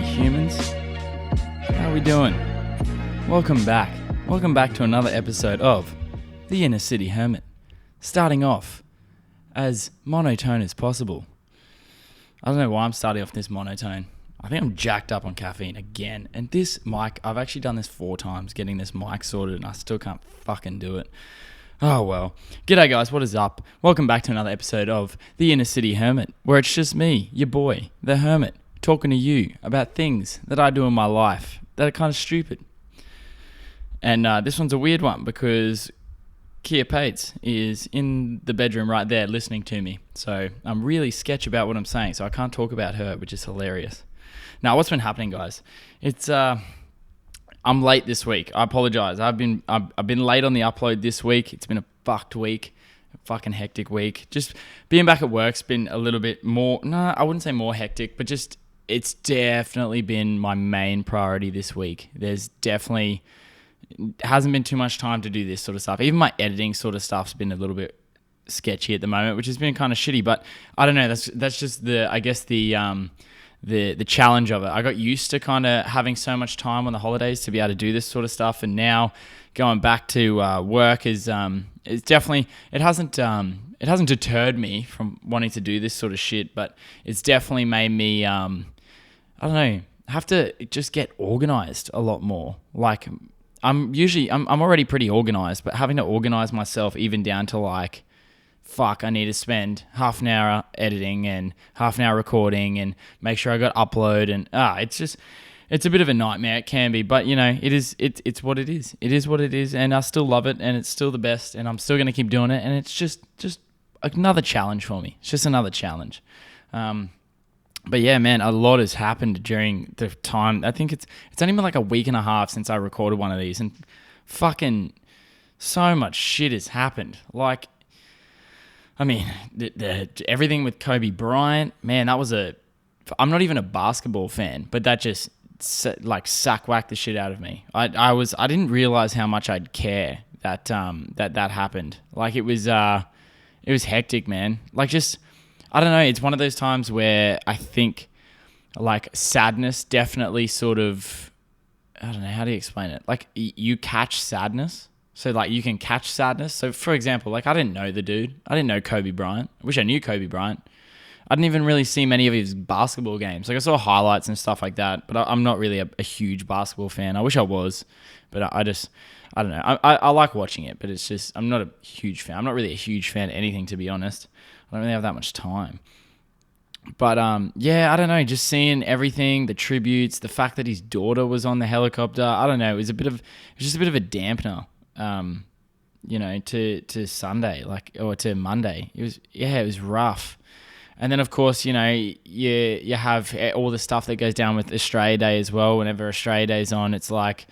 humans. How are we doing? Welcome back. Welcome back to another episode of The Inner City Hermit. Starting off as monotone as possible. I don't know why I'm starting off this monotone. I think I'm jacked up on caffeine again. And this mic, I've actually done this 4 times, getting this mic sorted, and I still can't fucking do it. Oh well. G'day guys, what is up? Welcome back to another episode of The Inner City Hermit, where it's just me, your boy, the Hermit, talking to you about things that I do in my life that are kind of stupid. And this one's a weird one because Kia Pates is in the bedroom right there listening to me. So I'm really sketch about what I'm saying, so I can't talk about her, which is hilarious. Now, what's been happening, guys? It's I'm late this week. I apologize. I've been late on the upload this week. It's been a fucked week, a fucking hectic week. Just being back at work's been a little bit more. No, I wouldn't say more hectic, but just it's definitely been my main priority this week. There's definitely hasn't been too much time to do this sort of stuff. Even my editing sort of stuff's been a little bit sketchy at the moment, which has been kind of shitty. But I don't know. That's just the challenge of it. I got used to kind of having so much time on the holidays to be able to do this sort of stuff, and now going back to work is definitely it hasn't deterred me from wanting to do this sort of shit, but it's definitely made me I don't know, have to just get organized a lot more. Like I'm already pretty organized, but having to organize myself even down to like, fuck, I need to spend half an hour editing and half an hour recording and make sure I got upload, and it's a bit of a nightmare. It can be, but you know, it's what it is. It is what it is, and I still love it, and it's still the best, and I'm still going to keep doing it, and it's just another challenge for me. It's just another challenge. But yeah, man, a lot has happened during the time. I think it's only been like a week and a half since I recorded one of these, and fucking so much shit has happened. Like, I mean, everything with Kobe Bryant, man, I'm not even a basketball fan, but that just like sack-whacked the shit out of me. I didn't realize how much I'd care that happened. Like it was hectic, man. Like just, I don't know, it's one of those times where I think like sadness definitely sort of, I don't know, how do you explain it? Like you catch sadness. So, like, you can catch sadness. So, for example, like, I didn't know the dude. I didn't know Kobe Bryant. I wish I knew Kobe Bryant. I didn't even really see many of his basketball games. Like, I saw highlights and stuff like that, but I'm not really a huge basketball fan. I wish I was, but I don't know. I like watching it, but it's just, I'm not a huge fan. I'm not really a huge fan of anything, to be honest. I don't really have that much time. But, yeah, I don't know. Just seeing everything, the tributes, the fact that his daughter was on the helicopter, I don't know. It was just a bit of a dampener. You know, to Sunday, like, or to Monday. It was rough. And then, of course, you know, you have all the stuff that goes down with Australia Day as well. Whenever Australia Day's on, it's like,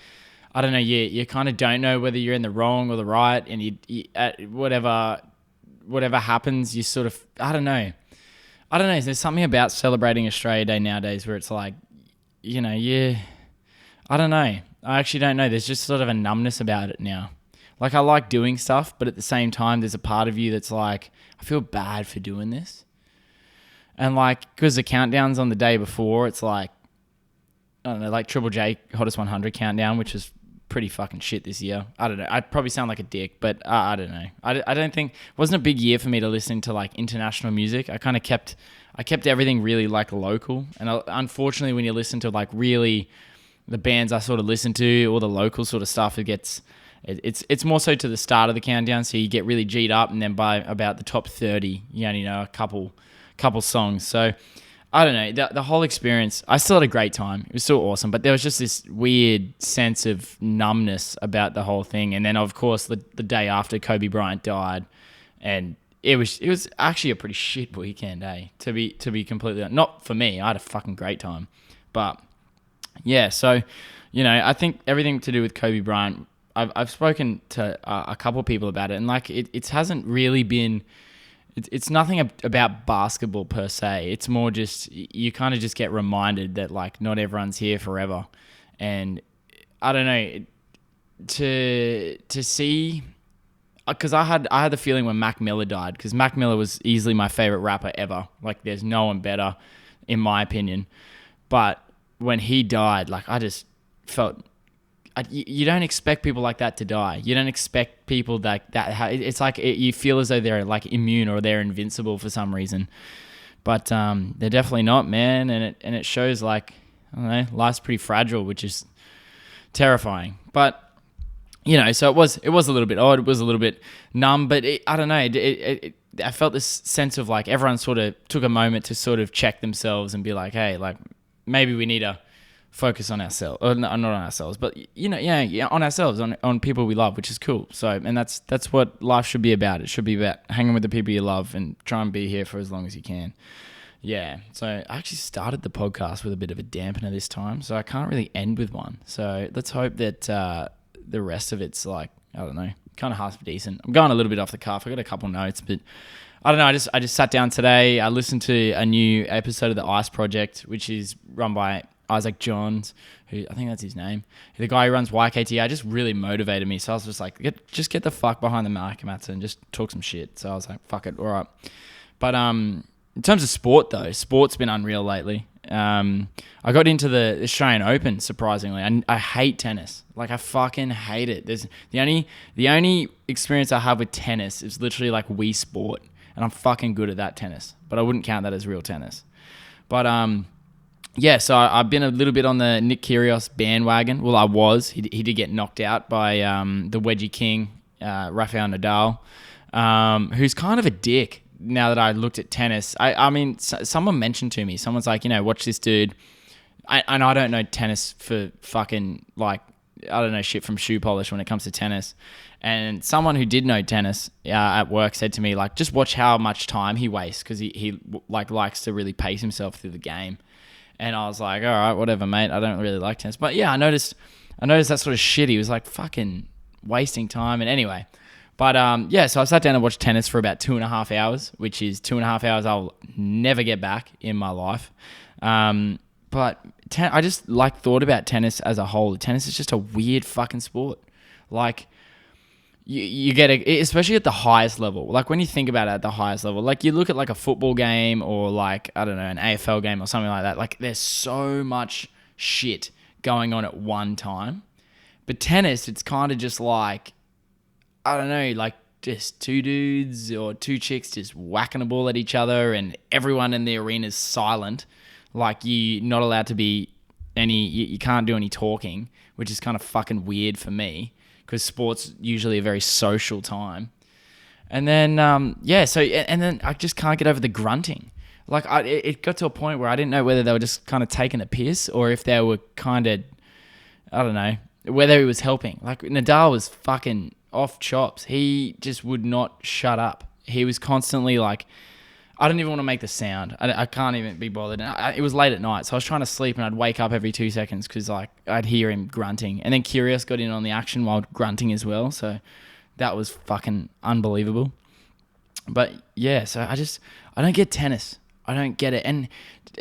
I don't know, you kind of don't know whether you're in the wrong or the right, and you whatever happens, you sort of, I don't know. There's something about celebrating Australia Day nowadays where it's like, you know, I don't know. I actually don't know. There's just sort of a numbness about it now. Like, I like doing stuff, but at the same time, there's a part of you that's like, I feel bad for doing this. And like, because the countdown's on the day before, it's like, I don't know, like Triple J Hottest 100 countdown, which is pretty fucking shit this year. I don't know. I'd probably sound like a dick, but I don't know. I don't think, it wasn't a big year for me to listen to like international music. I kind of kept everything really like local. And unfortunately, when you listen to like really the bands I sort of listen to, all the local sort of stuff, it's more so to the start of the countdown, so you get really G'd up, and then by about the top 30, you only know a couple songs. So I don't know, the whole experience, I still had a great time. It was still awesome, but there was just this weird sense of numbness about the whole thing. And then, of course, the day after Kobe Bryant died, and it was actually a pretty shit weekend, to be completely honest. Not for me, I had a fucking great time, but yeah. So, you know, I think everything to do with Kobe Bryant, I've spoken to a couple of people about it, and like it hasn't really been. It's nothing about basketball per se. It's more just you kind of just get reminded that like not everyone's here forever, and I don't know, to see, because I had the feeling when Mac Miller died, because Mac Miller was easily my favorite rapper ever. Like there's no one better, in my opinion. But when he died, like I just felt. You don't expect people like that to die. You don't expect people that it's like you feel as though they're like immune or they're invincible for some reason, but they're definitely not, man. And it shows like, I don't know, life's pretty fragile, which is terrifying. But you know, so it was a little bit odd. It was a little bit numb, but I don't know. I felt this sense of like everyone sort of took a moment to sort of check themselves and be like, hey, like maybe we need to focus on ourselves, or not on ourselves, but you know, yeah, on ourselves, on people we love, which is cool. So, and that's what life should be about. It should be about hanging with the people you love and try and be here for as long as you can. Yeah. So I actually started the podcast with a bit of a dampener this time, so I can't really end with one. So let's hope that the rest of it's like, I don't know, kind of half decent. I'm going a little bit off the cuff. I got a couple notes, but I don't know. I just sat down today. I listened to a new episode of the Ice Project, which is run by Isaac Johns, who I think that's his name. The guy who runs YKTA just really motivated me. So I was just like, get the fuck behind the mic, Matt, and just talk some shit. So I was like, fuck it, all right. But in terms of sport, though, sport's been unreal lately. I got into the Australian Open, surprisingly. I hate tennis. Like, I fucking hate it. There's the only experience I have with tennis is literally like Wii Sport, and I'm fucking good at that tennis. But I wouldn't count that as real tennis. But yeah, so I've been a little bit on the Nick Kyrgios bandwagon. Well, I was. He did get knocked out by the wedgie king, Rafael Nadal, who's kind of a dick now that I looked at tennis. I mean, someone mentioned to me, someone's like, you know, watch this dude. And I don't know tennis for fucking, like, I don't know shit from shoe polish when it comes to tennis. And someone who did know tennis at work said to me, like, just watch how much time he wastes because he like likes to really pace himself through the game. And I was like, all right, whatever, mate. I don't really like tennis. But yeah, I noticed that sort of shit. He was like fucking wasting time. And anyway, but yeah, so I sat down and watched tennis for about 2.5 hours, which is 2.5 hours I'll never get back in my life. But I just thought about tennis as a whole. Tennis is just a weird fucking sport. Like, you get especially at the highest level. Like when you think about it at the highest level, like you look at like a football game or like, I don't know, an AFL game or something like that. Like there's so much shit going on at one time. But tennis, it's kind of just like, I don't know, like just two dudes or two chicks just whacking a ball at each other and everyone in the arena is silent. Like you're not allowed to be you can't do any talking, which is kind of fucking weird for me. Because sport's usually a very social time. And then, so then I just can't get over the grunting. Like, it got to a point where I didn't know whether they were just kind of taking a piss or if they were kind of, I don't know, whether he was helping. Like, Nadal was fucking off chops. He just would not shut up. He was constantly like, I don't even want to make the sound. I can't even be bothered. It was late at night, so I was trying to sleep, and I'd wake up every 2 seconds because like I'd hear him grunting. And then Kyrgios got in on the action while grunting as well, so that was fucking unbelievable. But yeah, so I don't get tennis. I don't get it. And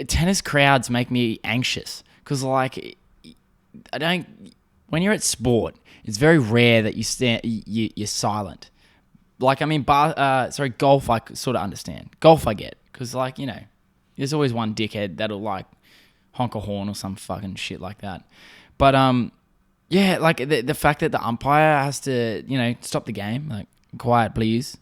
tennis crowds make me anxious because like when you're at sport, it's very rare that you're silent. Like, I mean, golf, I sort of understand. Golf, I get. Because, like, you know, there's always one dickhead that'll, like, honk a horn or some fucking shit like that. But, yeah, like, the fact that the umpire has to, you know, stop the game. Like, quiet, please.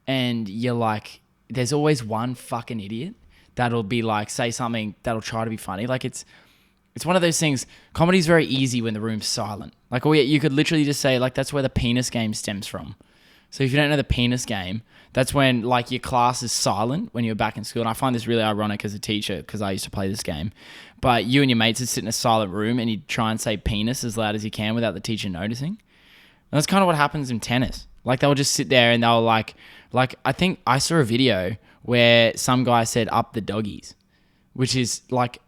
And you're like, there's always one fucking idiot that'll be, like, say something that'll try to be funny. Like, it's one of those things. Comedy's very easy when the room's silent. Like, you could literally just say, like, that's where the penis game stems from. So if you don't know the penis game, that's when like your class is silent when you're back in school. And I find this really ironic as a teacher because I used to play this game. But you and your mates would sit in a silent room and you try and say penis as loud as you can without the teacher noticing. And that's kind of what happens in tennis. Like they'll just sit there and they'll like I think I saw a video where some guy said up the doggies, which is like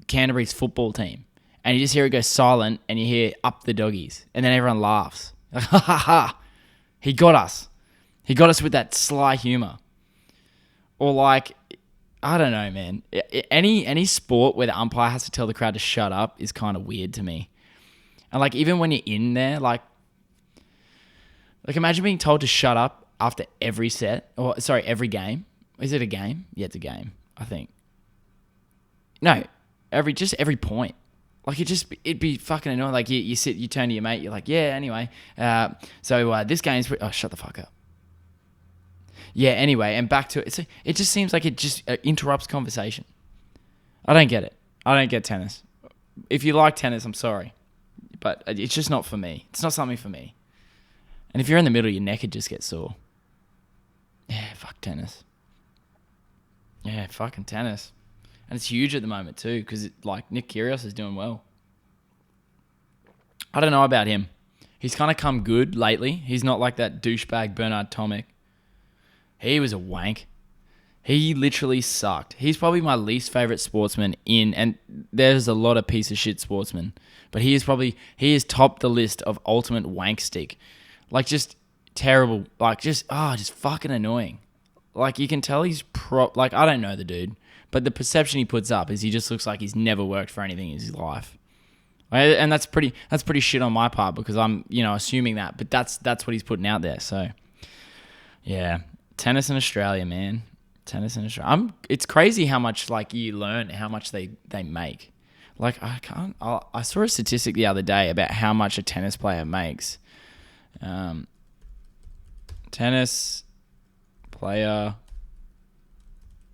Canterbury's football team. And you just hear it go silent and you hear up the doggies. And then everyone laughs. Like, ha ha ha. He got us. He got us with that sly humor. Or like, I don't know, man. Any sport where the umpire has to tell the crowd to shut up is kind of weird to me. And like, even when you're in there, like imagine being told to shut up after every set. Or sorry, every game. Is it a game? Yeah, it's a game, I think. No. every point. Like it'd be fucking annoying. Like you turn to your mate, you're like, yeah, anyway. So this game's shut the fuck up. Yeah, anyway, and back to it. It just seems like it just interrupts conversation. I don't get it. I don't get tennis. If you like tennis, I'm sorry, but it's just not for me. It's not something for me. And if you're in the middle, your neck would just get sore. Yeah, fuck tennis. Yeah, fucking tennis. And it's huge at the moment too, because like Nick Kyrgios is doing well. I don't know about him. He's kind of come good lately. He's not like that douchebag Bernard Tomic. He was a wank. He literally sucked. He's probably my least favorite sportsman and there's a lot of piece of shit sportsmen, but he is topped the list of ultimate wank stick. Like just terrible, like just fucking annoying. Like you can tell he's like I don't know the dude, but the perception he puts up is he just looks like he's never worked for anything in his life. And that's pretty shit on my part because I'm, assuming that, but that's what he's putting out there. So yeah, tennis in Australia, man. Tennis in Australia. It's crazy how much like you learn how much they make. Like I saw a statistic the other day about how much a tennis player makes. Tennis player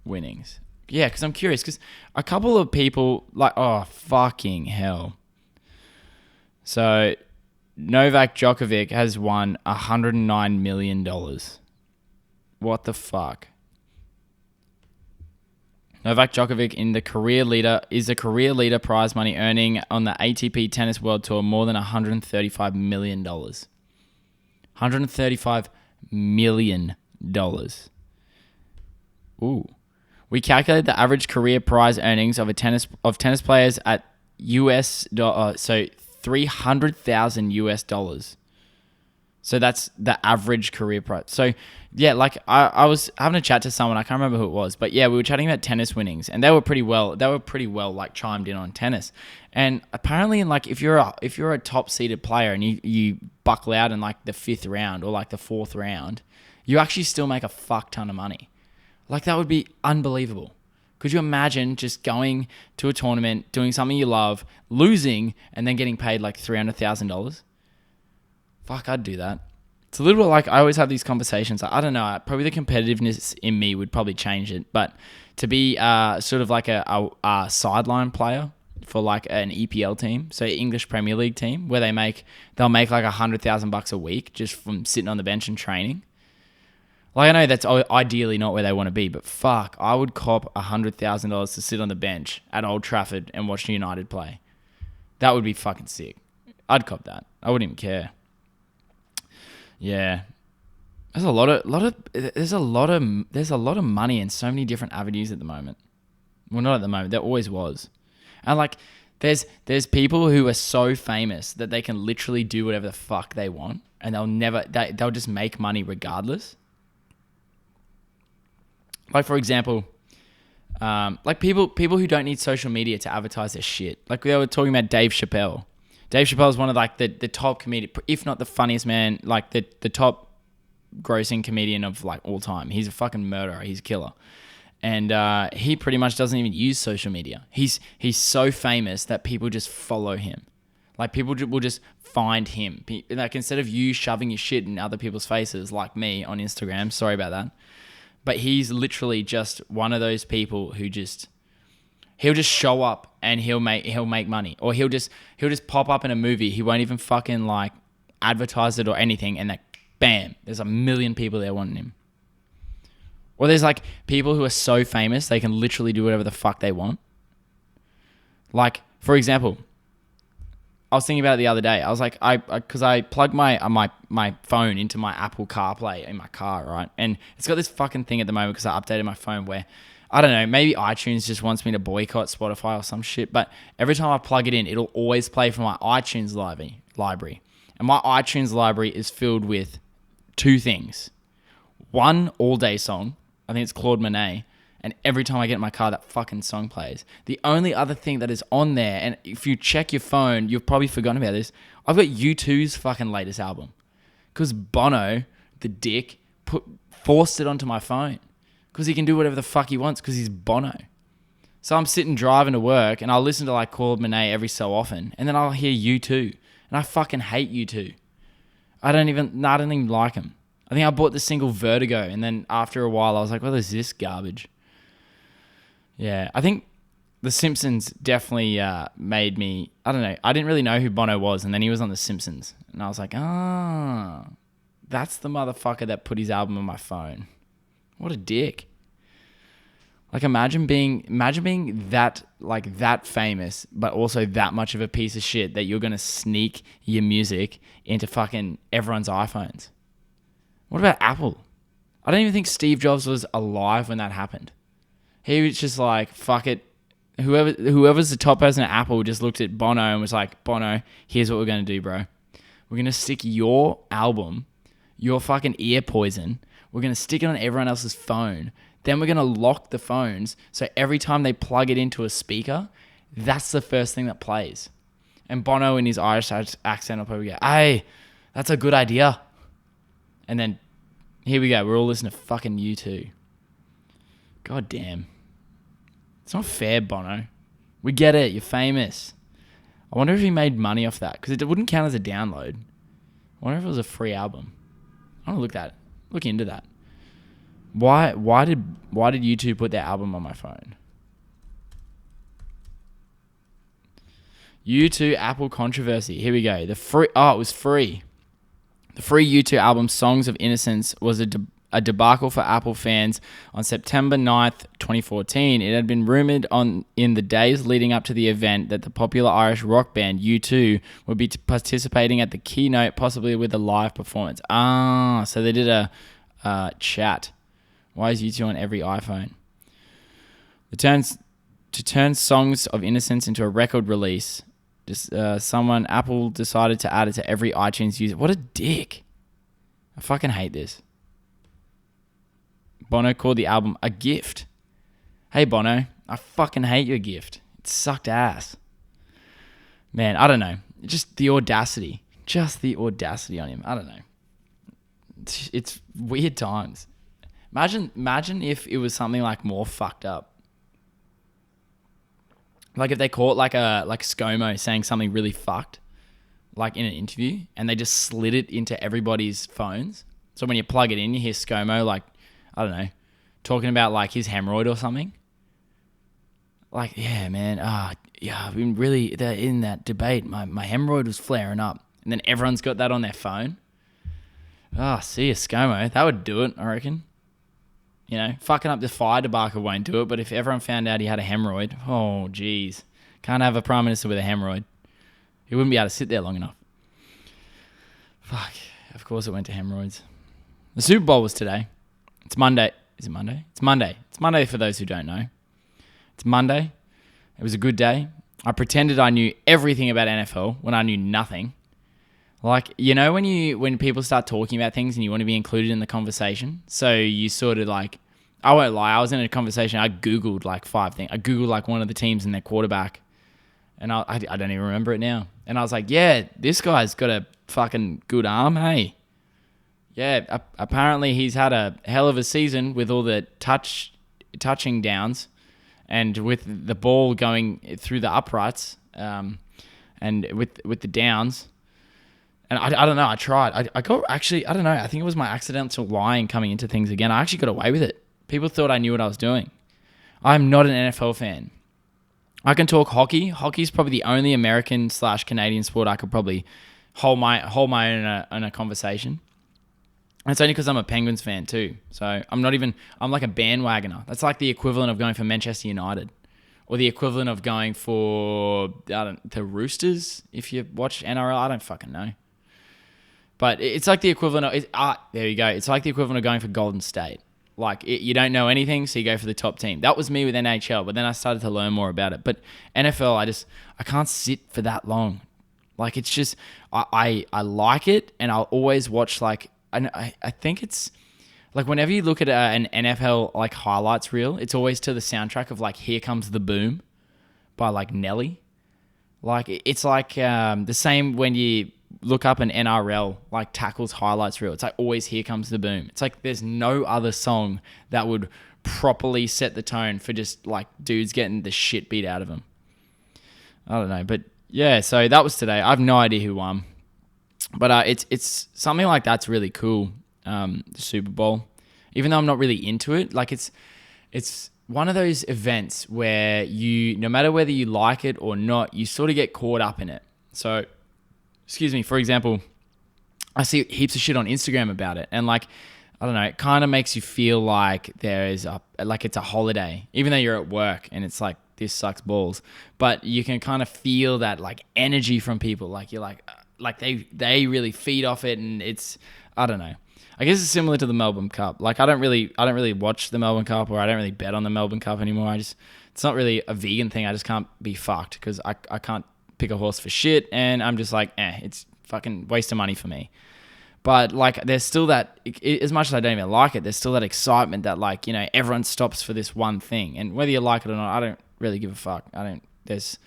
winnings. Yeah, because I'm curious because a couple of people like, oh fucking hell. So Novak Djokovic has won $109 million. What the fuck? Novak Djokovic is the career leader prize money earning on the ATP Tennis World Tour more than $135 million. $135 million. Ooh. We calculated the average career prize earnings of tennis players at $300,000. So that's the average career prize. So yeah, like I was having a chat to someone, I can't remember who it was, but yeah, we were chatting about tennis winnings and they were pretty well like chimed in on tennis. And apparently if you're a top seeded player and you buckle out in like the 5th round or like the 4th round, you actually still make a fuck ton of money. Like that would be unbelievable. Could you imagine just going to a tournament, doing something you love, losing, and then getting paid like $300,000? Fuck, I'd do that. It's a little bit like I always have these conversations. I don't know. Probably the competitiveness in me would probably change it. But to be sort of like a sideline player for like an EPL team, so English Premier League team, where they'll make like $100,000 a week just from sitting on the bench and training. Like I know that's ideally not where they want to be, but fuck, I would cop $100,000 to sit on the bench at Old Trafford and watch United play. That would be fucking sick. I'd cop that. I wouldn't even care. Yeah, there's a lot of money in so many different avenues at the moment. Well, not at the moment. There always was, and like there's people who are so famous that they can literally do whatever the fuck they want, and they'll just make money regardless. Like for example, like people who don't need social media to advertise their shit. Like they were talking about Dave Chappelle. Dave Chappelle is one of like the top comedian, if not the funniest man, like the top grossing comedian of like all time. He's a fucking murderer. He's a killer. And he pretty much doesn't even use social media. He's so famous that people just follow him. Like people will just find him. Like instead of you shoving your shit in other people's faces like me on Instagram, sorry about that. But he's literally just one of those people who he'll just show up and he'll make money, or he'll just pop up in a movie. He won't even fucking like advertise it or anything, and bam, there's 1 million people there wanting him. Or there's like people who are so famous they can literally do whatever the fuck they want. Like for example, I was thinking about it the other day. I was like, because I plugged my phone into my Apple CarPlay in my car, right? And it's got this fucking thing at the moment because I updated my phone where, I don't know, maybe iTunes just wants me to boycott Spotify or some shit. But every time I plug it in, it'll always play from my iTunes library. And my iTunes library is filled with 2 things. One all-day song. I think it's Claude Monet. And every time I get in my car, that fucking song plays. The only other thing that is on there, and if you check your phone, you've probably forgotten about this, I've got U2's fucking latest album. Because Bono, the dick, forced it onto my phone. Because he can do whatever the fuck he wants because he's Bono. So I'm sitting driving to work and I'll listen to like Claude Monet every so often, and then I'll hear U2, and I fucking hate U2. I don't even like him. I think I bought the single Vertigo, and then after a while I was like, what is this garbage? Yeah, I think The Simpsons definitely made me, I don't know, I didn't really know who Bono was, and then he was on The Simpsons, and I was like, that's the motherfucker that put his album on my phone. What a dick. Like, imagine being that famous, but also that much of a piece of shit that you're going to sneak your music into fucking everyone's iPhones. What about Apple? I don't even think Steve Jobs was alive when that happened. He was just like, fuck it. Whoever's the top person at Apple just looked at Bono and was like, Bono, here's what we're going to do, bro. We're going to stick your album, your fucking ear poison, we're going to stick it on everyone else's phone. Then we're going to lock the phones, so every time they plug it into a speaker, that's the first thing that plays. And Bono in his Irish accent will probably go, hey, that's a good idea. And then here we go. We're all listening to fucking U2. God damn. It's not fair, Bono. We get it. You're famous. I wonder if he made money off that, because it wouldn't count as a download. I wonder if it was a free album. I want to look into that. Why did U2 put their album on my phone? U2 Apple controversy. Here we go. It was free. The free U2 album Songs of Innocence was a debacle for Apple fans on September 9th, 2014. It had been rumored in the days leading up to the event that the popular Irish rock band U2 would be participating at the keynote, possibly with a live performance. So they did a chat. Why is U2 on every iPhone? To turn Songs of Innocence into a record release, Apple decided to add it to every iTunes user. What a dick. I fucking hate this. Bono called the album a gift. Hey, Bono, I fucking hate your gift. It sucked ass. Man, I don't know. Just the audacity. On him. I don't know. It's weird times. Imagine if it was something like more fucked up. Like if they caught like ScoMo saying something really fucked, like in an interview, and they just slid it into everybody's phones. So when you plug it in, you hear ScoMo like, I don't know, talking about like his hemorrhoid or something. Like, yeah, man, I've been really in that debate. My hemorrhoid was flaring up, and then everyone's got that on their phone. See you, ScoMo. That would do it, I reckon. You know, fucking up the fire debacle won't do it, but if everyone found out he had a hemorrhoid, oh, geez. Can't have a prime minister with a hemorrhoid. He wouldn't be able to sit there long enough. Fuck. Of course it went to hemorrhoids. The Super Bowl was today. It's Monday. Is it Monday? It's Monday. It's Monday for those who don't know. It's Monday. It was a good day. I pretended I knew everything about NFL when I knew nothing. Like, you know, when people start talking about things and you want to be included in the conversation, so you sort of like, I won't lie, I was in a conversation, I Googled like 5 things. I Googled like one of the teams and their quarterback, and I don't even remember it now. And I was like, yeah, this guy's got a fucking good arm, hey. Yeah, apparently he's had a hell of a season with all the touching downs and with the ball going through the uprights and with the downs. And I don't know, I tried. I got, actually, I don't know, I think it was my accidental lying coming into things again. I actually got away with it. People thought I knew what I was doing. I'm not an NFL fan. I can talk hockey. Hockey's probably the only American/Canadian sport I could probably hold my own in a conversation. And it's only because I'm a Penguins fan too. So I'm like a bandwagoner. That's like the equivalent of going for Manchester United. Or the equivalent of going for the Roosters, if you watch NRL. I don't fucking know. But it's like the equivalent of... there you go. It's like the equivalent of going for Golden State. Like, you don't know anything, so you go for the top team. That was me with NHL, but then I started to learn more about it. But NFL, I can't sit for that long. Like, it's just... I like it, and I'll always watch, like... I think it's... Like, whenever you look at an NFL, like, highlights reel, it's always to the soundtrack of, like, Here Comes the Boom by, like, Nelly. Like, it's like the same when look up an NRL like tackles highlights reel, it's like always Here Comes the Boom. It's like there's no other song that would properly set the tone for just like dudes getting the shit beat out of them. I don't know, but yeah, so that was today. I have no idea who won, but it's something like that's really cool. The Super Bowl, even though I'm not really into it, like it's one of those events where you, no matter whether you like it or not, you sort of get caught up in it. So, for example, I see heaps of shit on Instagram about it, and like, I don't know, it kind of makes you feel like it's a holiday, even though you're at work and it's like, this sucks balls. But you can kind of feel that like energy from people. Like you're like they really feed off it, and it's, I don't know. I guess it's similar to the Melbourne Cup. Like I don't really watch the Melbourne Cup, or I don't really bet on the Melbourne Cup anymore. It's not really a vegan thing. I just can't be fucked because I can't pick a horse for shit, and I'm just like, it's fucking waste of money for me. But like, there's still that, as much as I don't even like it, there's still that excitement that like, everyone stops for this one thing, and whether you like it or not, I don't really give a fuck. There's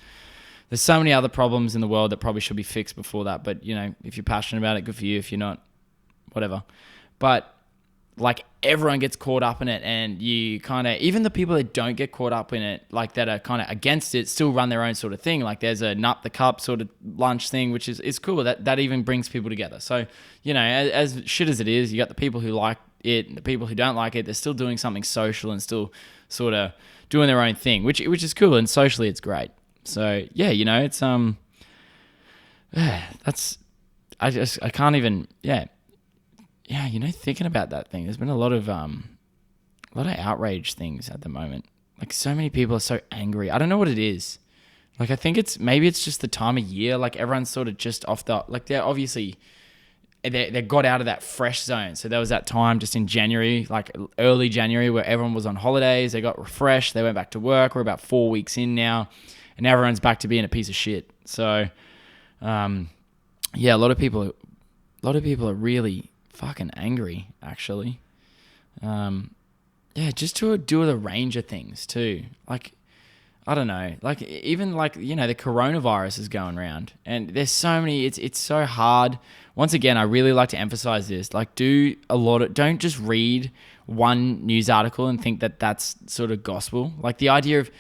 so many other problems in the world that probably should be fixed before that. But if you're passionate about it, good for you. If you're not, whatever. But like, everyone gets caught up in it, and you kind of, even the people that don't get caught up in it, like that are kind of against it, still run their own sort of thing. Like there's a nut the cup sort of lunch thing, which is cool. That even brings people together. So, as shit as it is, you got the people who like it and the people who don't like it. They're still doing something social and still sort of doing their own thing, which is cool, and socially it's great. So yeah, it's that's, I can't even, thinking about that thing, there's been a lot of outrage things at the moment. Like, so many people are so angry. I don't know what it is. Like, I think maybe it's just the time of year. Like, everyone's sort of just off they're obviously, they got out of that fresh zone. So there was that time just in January, like early January, where everyone was on holidays. They got refreshed. They went back to work. We're about 4 weeks in now, and everyone's back to being a piece of shit. So, a lot of people are really fucking angry, actually. Just to do with a range of things too. Like, I don't know, like even like, the coronavirus is going around, and there's so many, it's so hard. Once again, I really like to emphasize this, like don't just read one news article and think that that's sort of gospel. Like, the idea of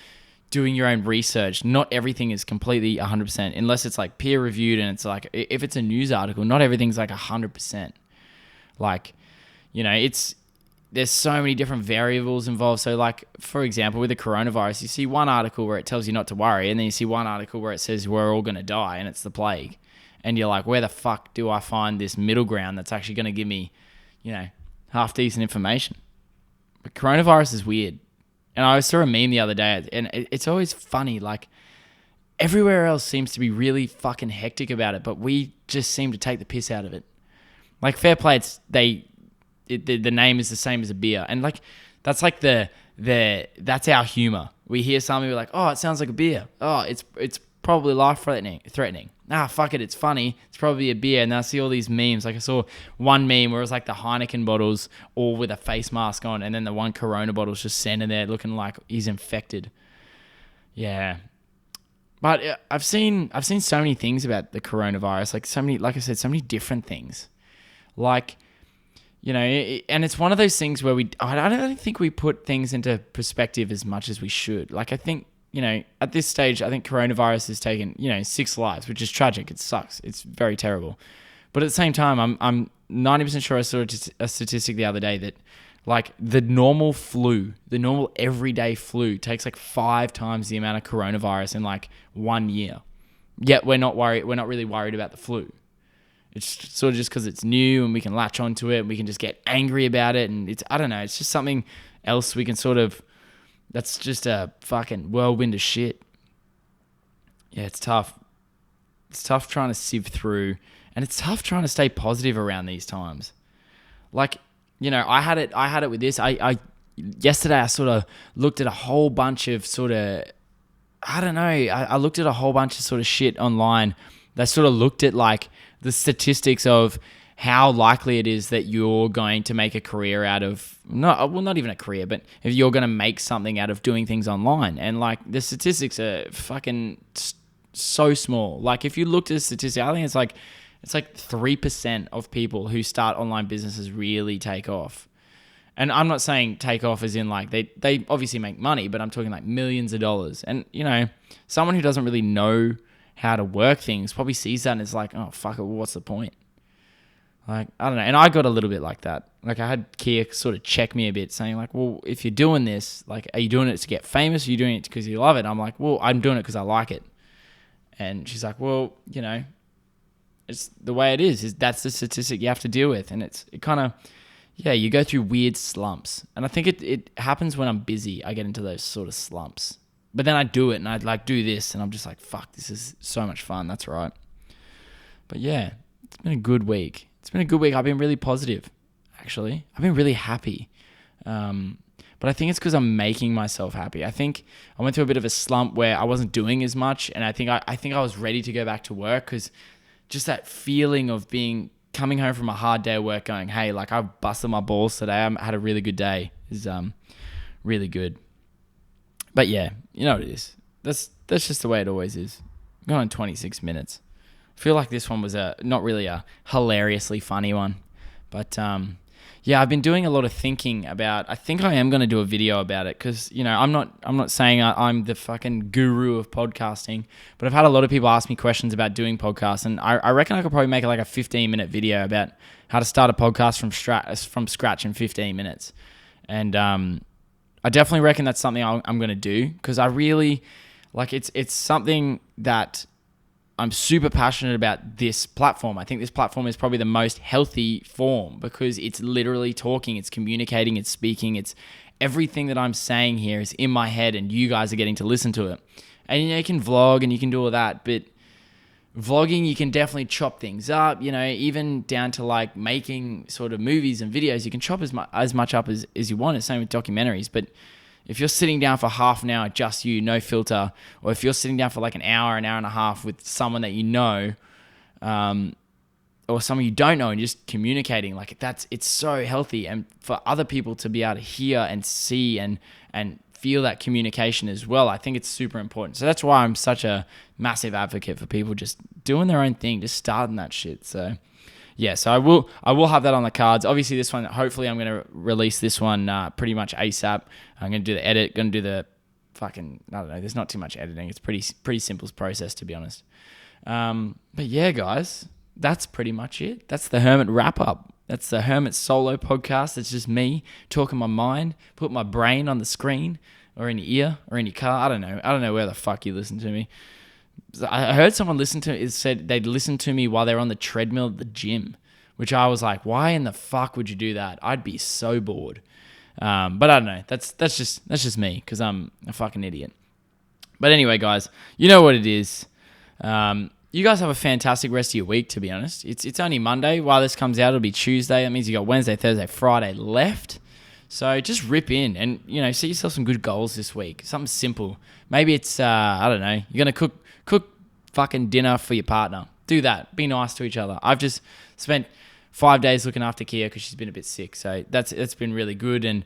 doing your own research, not everything is completely 100%, unless it's like peer reviewed, and it's like, if it's a news article, not everything's like 100%. Like, there's so many different variables involved. So like, for example, with the coronavirus, you see one article where it tells you not to worry, and then you see one article where it says we're all going to die and it's the plague. And you're like, where the fuck do I find this middle ground that's actually going to give me, half decent information? But coronavirus is weird. And I saw a meme the other day, and it's always funny. Like, everywhere else seems to be really fucking hectic about it, but we just seem to take the piss out of it. Like, fair play, the name is the same as a beer, and like, that's like that's our humor. We hear something, we're like, oh, it sounds like a beer. Oh, it's probably life threatening. Fuck it, it's funny. It's probably a beer. And I see all these memes. Like, I saw one meme where it was like the Heineken bottles all with a face mask on, and then the one Corona bottle's just standing there looking like he's infected. Yeah. But I've seen so many things about the coronavirus, like I said, so many different things. Like, and it's one of those things where I don't think we put things into perspective as much as we should. Like, I think, at this stage, I think coronavirus has taken, 6 lives, which is tragic. It sucks. It's very terrible. But at the same time, I'm 90% sure I saw a statistic the other day that, like, the normal everyday flu takes like 5 times the amount of coronavirus in like 1 year. Yet we're not really worried about the flu. It's sort of just because it's new and we can latch onto it and we can just get angry about it. And I don't know, it's just something else we can that's just a fucking whirlwind of shit. Yeah, it's tough. It's tough trying to sieve through, and it's tough trying to stay positive around these times. Like, I had it with this. Yesterday I sort of looked at a whole bunch of I looked at a whole bunch of sort of shit online that sort of looked at like the statistics of how likely it is that you're going to make a career out of, not even a career, but if you're going to make something out of doing things online. And like, the statistics are fucking so small. Like, if you looked at the statistic, I think it's like It's like 3% of people who start online businesses really take off. And I'm not saying take off as in like they obviously make money, but I'm talking like millions of dollars. And, you know, someone who doesn't really know how to work things probably sees that and is like, oh, fuck it, well, what's the point? Like, I don't know. And I got a little bit like that. Like, I had Kia sort of check me a bit, saying like, well, if you're doing this, like, are you doing it to get famous? Or are you doing it because you love it? I'm like, well, I'm doing it because I like it. And she's like, well, you know, it's the way it is that's the statistic you have to deal with. And it kind of, yeah, you go through weird slumps. And I think it happens when I'm busy. I get into those sort of slumps. But then I do it and I like do this and I'm just like, fuck, this is so much fun. That's right. But yeah, it's been a good week. I've been really positive, actually. I've been really happy. But I think it's because I'm making myself happy. I think I went through a bit of a slump where I wasn't doing as much. And I think I was ready to go back to work because just that feeling of coming home from a hard day of work going, hey, like I've busted my balls today. I had a really good day is really good. But yeah, you know what it is. That's just the way it always is. I'm going on 26 minutes. I feel like this one was not really a hilariously funny one. But yeah, I've been doing a lot of thinking about, I think I am going to do a video about it because, you know, I'm not saying I'm the fucking guru of podcasting, but I've had a lot of people ask me questions about doing podcasts, and I reckon I could probably make like a 15-minute video about how to start a podcast from scratch in 15 minutes. And I definitely reckon that's something I'm going to do because I really, like, it's something that I'm super passionate about this platform. I think this platform is probably the most healthy form because it's literally talking, it's communicating, it's speaking, it's everything that I'm saying here is in my head and you guys are getting to listen to it. And you know, you can vlog and you can do all that, but vlogging, you can definitely chop things up, you know, even down to like making sort of movies and videos, you can chop as much up as you want. It's the same with documentaries, but if you're sitting down for half an hour, just you, no filter, or if you're sitting down for like an hour and a half with someone that you know, or someone you don't know and just communicating, like it's so healthy. And for other people to be able to hear and see and feel that communication as well, I think it's super important. So that's why I'm such a massive advocate for people just doing their own thing, just starting that shit. So yeah, so I will have that on the cards. Obviously, this one, hopefully I'm going to release this one pretty much ASAP. I'm going to do the edit, going to do the fucking, I don't know, there's not too much editing. It's pretty simple process, to be honest. But yeah, guys, that's pretty much it. That's the Hermit wrap-up. That's the Hermit solo podcast. It's just me talking my mind, put my brain on the screen or in your ear or in your car. I don't know where the fuck you listen to me. I heard someone said they'd listen to me while they're on the treadmill at the gym, which I was like, why in the fuck would you do that? I'd be so bored. But I don't know. That's just me because I'm a fucking idiot. But anyway, guys, you know what it is. You guys have a fantastic rest of your week, to be honest. It's only Monday. While this comes out, it'll be Tuesday. That means you got Wednesday, Thursday, Friday left. So just rip in and, you know, set yourself some good goals this week. Something simple. Maybe it's, I don't know, you're going to cook fucking dinner for your partner. Do that. Be nice to each other. I've just spent 5 days looking after Kia because she's been a bit sick. So it's been really good and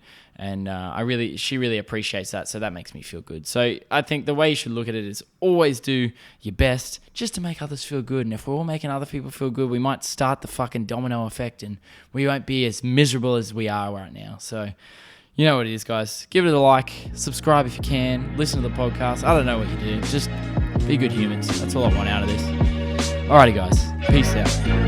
she really appreciates that. So that makes me feel good. So I think the way you should look at it is always do your best just to make others feel good. And if we're all making other people feel good, we might start the fucking domino effect and we won't be as miserable as we are right now. So you know what it is, guys. Give it a like, subscribe if you can, listen to the podcast. I don't know what you do. Just be good humans. That's all I want out of this. Alrighty, guys. Peace out.